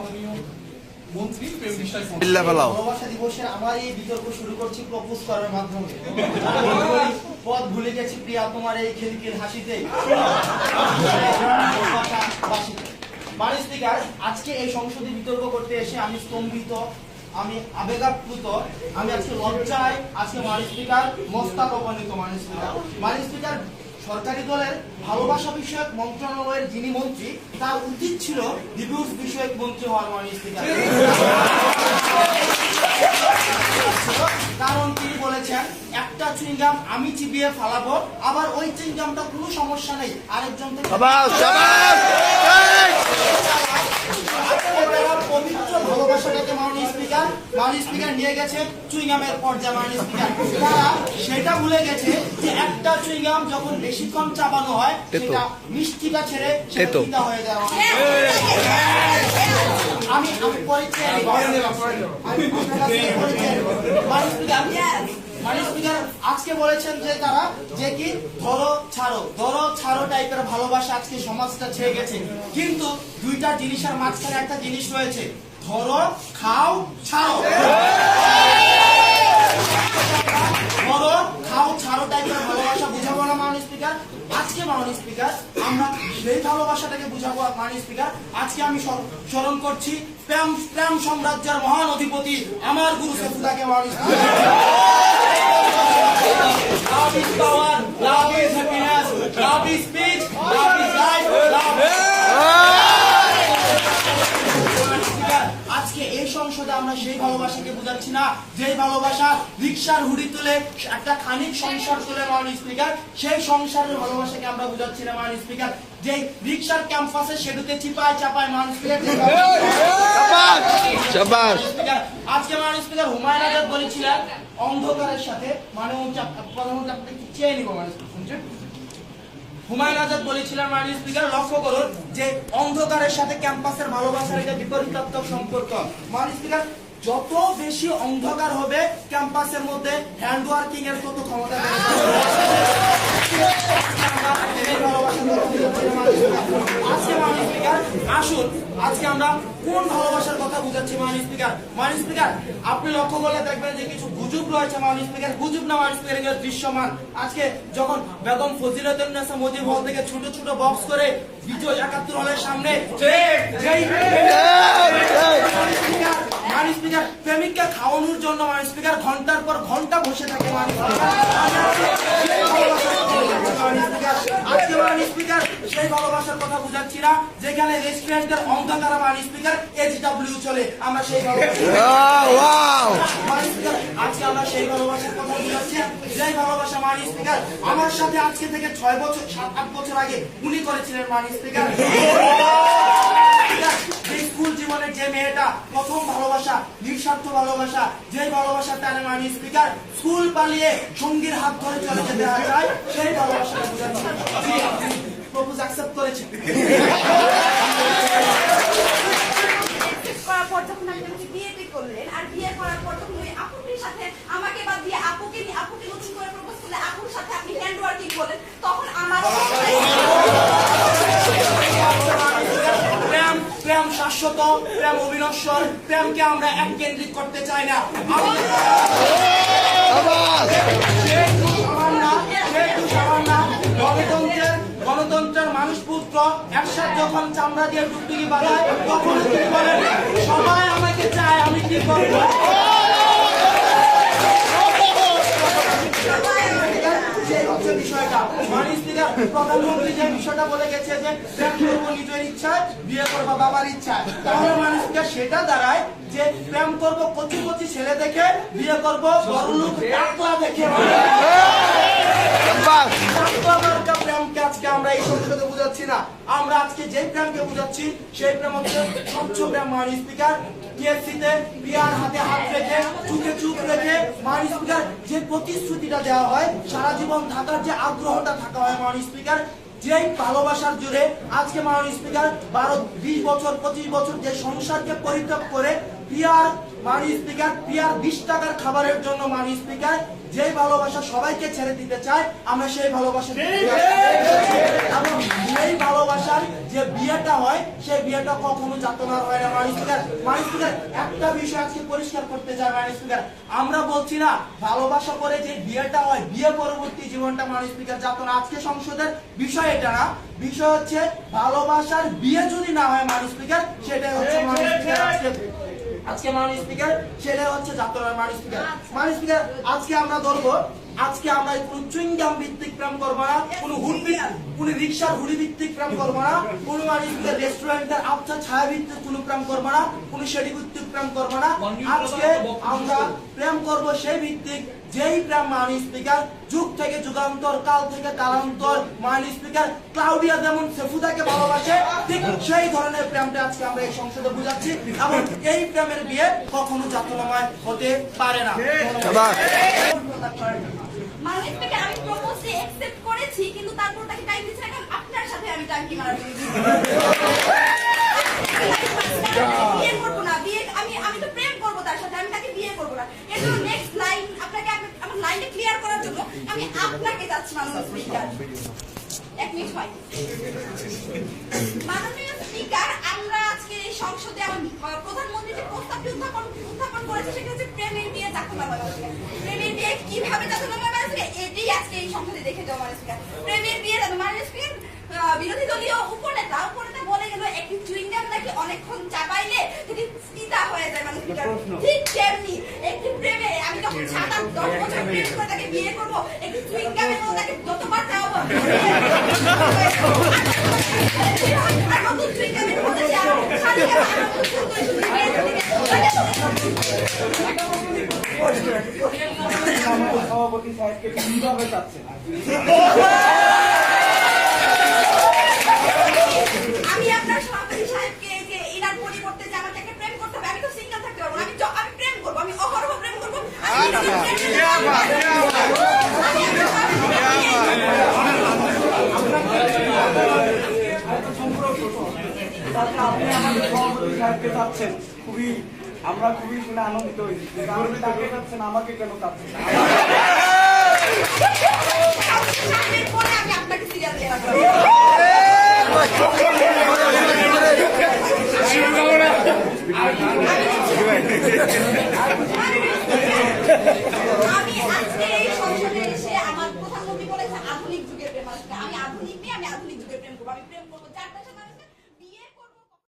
মাননীয় মন্ত্রী প্রেম বিশ্বাস ভালোবাসা দিবসের আমার এই বিতর্ক শুরু করছি প্রপোজ করার মাধ্যমে। পথ ভুলে গেছি প্রিয়া তোমার এই খিলখিল হাসিতে। মাননীয় স্পিকার, আজকে এই সংসদে বিতর্ক করতে এসে আমি স্তম্ভিত, আমি আবেগাপ্লুত, আমি আজকে লজ্জায় আজকে মাননীয় স্পিকার মস্তক অপমানিত। মাননীয় স্পিকার, সরকারি দলের ভালোবাসা বিষয়ক মন্ত্রণালয়ের যিনি মন্ত্রী, তার উচিত ছিল ডিভোর্স বিষয়ক মন্ত্রী হওয়ার। মাননীয় স্পিকার, কারণ তিনি বলেছেন একটা চুইংগাম আমি চিবিয়ে ফালাবো, আবার ওই চুইংগামটা কোনো সমস্যা নেই আরেকজন থেকে পবিত্র ভালোবাসাটাকে মাননীয় স্পিকার নিয়ে গেছে চুইংগামের পর্যায়ে। মাননীয় স্পিকার, তারা সেটা ভুলে গেছে যে একটা চুইংগাম যখন বেশিক্ষণ চাবানো হয় সেটা মিষ্টিটা ছেড়ে সেটা তিতা হয়ে যায়। আমি পরিচয় মাননীয় স্পিকার আজকে বলেছেন যে তারা যে কি ধরো ছাড়ো টাইপের ভালোবাসা আজকে সমাজটা ছেয়ে গেছে, কিন্তু দুইটা জিনিসের মাঝখানে একটা জিনিস রয়েছে, ধরো খাও ছাড়ো। ধরো খাও ছাড়ো টাইপের ভালোবাসা বুঝাবো না মাননীয় স্পিকার। আজকে মাননীয় স্পিকার আমরা সেই ভালোবাসাটাকে বুঝাবো। মাননীয় স্পিকার, আজকে আমি স্মরণ করছি প্রেম সাম্রাজ্যের মহান অধিপতি আমার গুরু সেফুদাকে। মাননীয় Love is power, love is happiness, love is peace, love is life, love is... আজকে এই সংসদে আমরা সেই ভালোবাসাকে বুঝাচ্ছি না যে ভালোবাসা রিকশার হুডি তুলে একটা খানিক সংসার তুলে। মাননীয় স্পিকার, সেই সংসারের ভালোবাসাকে আমরা বুঝাচ্ছি না। মাননীয় স্পিকার, যে রিকশার ক্যাম্পাসে সেতুতে চাপায় মাননীয় স্পিকার। আজকে মাননীয় স্পিকার হুমায়ুন আজাদ বলেছিলেন অন্ধকারের সাথে প্রধানমন্ত্রী আপনাকে চেয়ে নিব। শুনছেন, হুমায়ুন আজাদ বলেছিলেন মাননীয় স্পিকার লক্ষ্য করুন যে অন্ধকারের সাথে ক্যাম্পাসের ভালোবাসার এটা বিপরীতাত্মক সম্পর্ক। মাননীয় স্পিকার, যত বেশি অন্ধকার হবে ক্যাম্পাসের মধ্যে হ্যান্ড ওয়ার্কিং এর তত ক্ষমতা আসুন আজকে আমরা কোন ভালোবাসার কথা বুঝাচ্ছি। মাননীয় স্পিকার আপনি লক্ষ্য করলে দেখবেন যে কিছু গুজব রয়েছে। মাননীয় স্পিকার, গুজব না মাননীয় স্পিকার, দৃশ্যমান। আজকে যখন বেগম ফজিলাতুন্নেসা মুজিব হল থেকে ছোট ছোট বক্স করে বিজয় ৭১ হলের সামনে মাননীয় স্পিকার প্রেমিককে খাওয়ানোর জন্য মাননীয় স্পিকার ঘন্টার পর ঘন্টা বসে থাকে। আজকে মাননীয় স্পিকার সেই ভালোবাসার কথা বুঝাচ্ছি না যেখানে রেস্টুরেন্টের অন্ধকার মাননীয় স্পিকার এইচডব্লিউ চলে। আমরা সেই আজকে আমরা সেই ভালোবাসার কথা বুঝাচ্ছি, যেই ভালোবাসা মাননীয় স্পিকার আমার সাথে আজকে থেকে ৬ বছর ৭-৮ বছর আগে উনি করেছিলেন। মাননীয় স্পিকার, স্কুল জীবনের যে মেয়েটা প্রথম ভালোবাসা নিঃস্বার্থ ভালোবাসা, যে ভালোবাসা তার মাননীয় স্পিকার স্কুল পালিয়ে সঙ্গীর হাত ধরে চলে যেতে হয়, সেই ভালোবাসাটা বুঝাচ্ছি। প্রপোজ অ্যাকসেপ্ট করেছে করার পর যখন আপনি আমাকে বিয়ে করলেন, আর বিয়ে করার পর যখন ওই আপুটির সাথে আমাকে বাদ দিয়ে আপুকে নতুন করে প্রপোজ করলে, আপুর সাথে আপনি হ্যান্ড ওয়ার্কিং করলেন, তখন আমার প্রেম শাশ্বত, প্রেম অবিনশ্বর, প্রেমকে আমরা এককেন্দ্রিক করতে চাই না। গণতন্ত্রের মানুষ পুত্র একসাথে যখন চামড়া দিয়ে টুকটুকি বাঁধায় তখন তিনি বলেন সবাই আমাকে চায়, আমি কি করবো? বিষয়টা মাননীয় স্পিকার প্রধানমন্ত্রী যে বিষয়টা বলে গেছে যে প্রেম করবো নিজের ইচ্ছায়, বিয়ে করবো বাবার ইচ্ছায়, তাহলে মাননীয় স্পিকার সেটা দাঁড়ায় যে প্রেম করবো কচি কচি ছেলে দেখে, বিয়ে করবো বড়লোক টাকলা দেখে। প্রেমকে আজকে আমরা এই সংসদে বুঝাচ্ছি না। আমরা আজকে যে প্রেমকে বুঝাচ্ছি সেই প্রেম হচ্ছে স্বচ্ছ প্রেম। মাননীয় স্পিকার, টিএসসিতে পিয়ার হাতে হাত রেখে চুপে চুপ রেখে মাননীয় স্পিকার যে প্রতিশ্রুতিটা দেওয়া হয়, সারা জীবন থাকার যে আগ্রহটা থাকা হয় মাননীয় স্পিকার, যেই ভালোবাসার জোরে আজকে মাননীয় স্পিকার 12-20 বছর 25 বছর যে সংসারকে পরিত্যাগ করে পিয়ার মাননীয় স্পিকার পিয়ার 20 টাকার খাবারের জন্য মাননীয় স্পিকার যেই ভালোবাসা সবাইকে ছেড়ে দিতে চায় আমরা সেই ভালোবাসা এবং এই ভালোবাসার যে বিয়েটা হয় সেই বিয়েটা কখনো যাতনার হয় না। মাননীয় স্পিকার একটা বিষয় আজকে পরিষ্কার করতে চাই মাননীয় স্পিকার, আমরা বলছি না ভালোবাসা করে যে বিয়েটা হয় বিয়ে পরবর্তী জীবনটা মাননীয় স্পিকার যাতনা। আজকে সংসদের বিষয় এটা না, বিষয় হচ্ছে ভালোবাসার বিয়ে যদি না হয় মাননীয় স্পিকার সেটাই হচ্ছে মাননীয় স্পিকার আজকে মাননীয় স্পিকার সেটাই হচ্ছে যাত্রার মাননীয় স্পিকার আজকে আমরা ধরবো, আজকে আমরা কোন চুইংগাম ভিত্তিক প্রেম করবো না, কোন রিক্সার হুডি ভিত্তিক প্রেম করবো না, কোন মাননীয় স্পিকার রেস্টুরেন্টের আবছা ছায়া ভিত্তিক কোন প্রেম করবো না, কোন সেটি ভিত্তিক প্রেম করবো না। আজকে আমরা প্রেম করবো সেই ভিত্তিক যেই প্রেম মাননীয় স্পিকার যুগ থেকে যুগান্তর, কাল থেকে কালান্তর মাননীয় স্পিকার ক্লাউডিয়া যেমন সেফুদাকে ভালোবাসে ঠিক সেই ধরনের প্রেমটা আজকে আমরা এই সংসদে বুঝাচ্ছি এবং এই প্রেমের বিয়ে কখনো যাতনাময় হতে পারে না। মাননীয় স্পিকার, আমি প্রপোজে অ্যাকসেপ্ট করেছি, কিন্তু তারপর তাকে টাইম দিচ্ছি না, আপনার সাথে আমি টাইমটি মারা বিয়ে করবো না, আমি তো প্রেম করবো তার সাথে, আমি তাকে বিয়ে করবো না। এর জন্য নেক্সট লাইন আপনাকে আমার লাইনটা ক্লিয়ার করার জন্য আমি আপনাকে যাচ্ছি মাননীয় স্পিকার। এক মিনিট হয়। মাননীয় স্পিকার, আমরা আজকে এই সংসদে আমার প্রধানমন্ত্রী যে প্রস্তাবটি উত্থাপন করেছে সেটা হচ্ছে প্রেমের বিয়ে যাতনাময়। প্রেমের বিয়ে কিভাবে যাতনাময় মাননীয়, এটাই আজকে এই সংসদে দেখে দেওয়া মাননীয় স্পিকার। প্রেমের বিয়ে মাননীয় স্পিকার, বিরোধী দলীয় উপনেতা বলে গেল একটি চুইংগাম নাকি অনেকক্ষণ চাপাইলে সেটি চিতা হয়ে যায় মাননীয় স্পিকার। ঠিক তেমনি একটি প্রেমে আমি যখন 7-10 বছর প্রেম করে তাকে বিয়ে করবো, একটি চুইংগামের মতো তাকে যতবার চাওয়াবো আর নতুন চুইংগামের মধ্যে সভাপতি সাহেবকে কিভাবে চাচ্ছেন? আমি আপনার সভাপতি সাহেবকে যে ইনার পরিবর্তে যে আমাকে একটা প্রেম করতে হবে, আমি তো সিঙ্গেল থাকতে পারবো না, আমি প্রেম করবো, আমি অহরহ প্রেম করবো। আপনি আমাদের সভাপতি সাহেবকে চাচ্ছেন, আমরা খুবই শুনে আনন্দিত হয়েছি। আপনি তাকে চাচ্ছেন, আমাকে কেন চাচ্ছেন? আমি আপনাকে সিরিয়াল দিয়ে রাখবো। আমি আজকে এই সংসদে এসে আমার প্রধানমন্ত্রী বলেছে আধুনিক যুগের প্রেম আসবে, আমি আধুনিক নিয়ে আমি আধুনিক যুগের প্রেম করবো, আমি প্রেম করবো।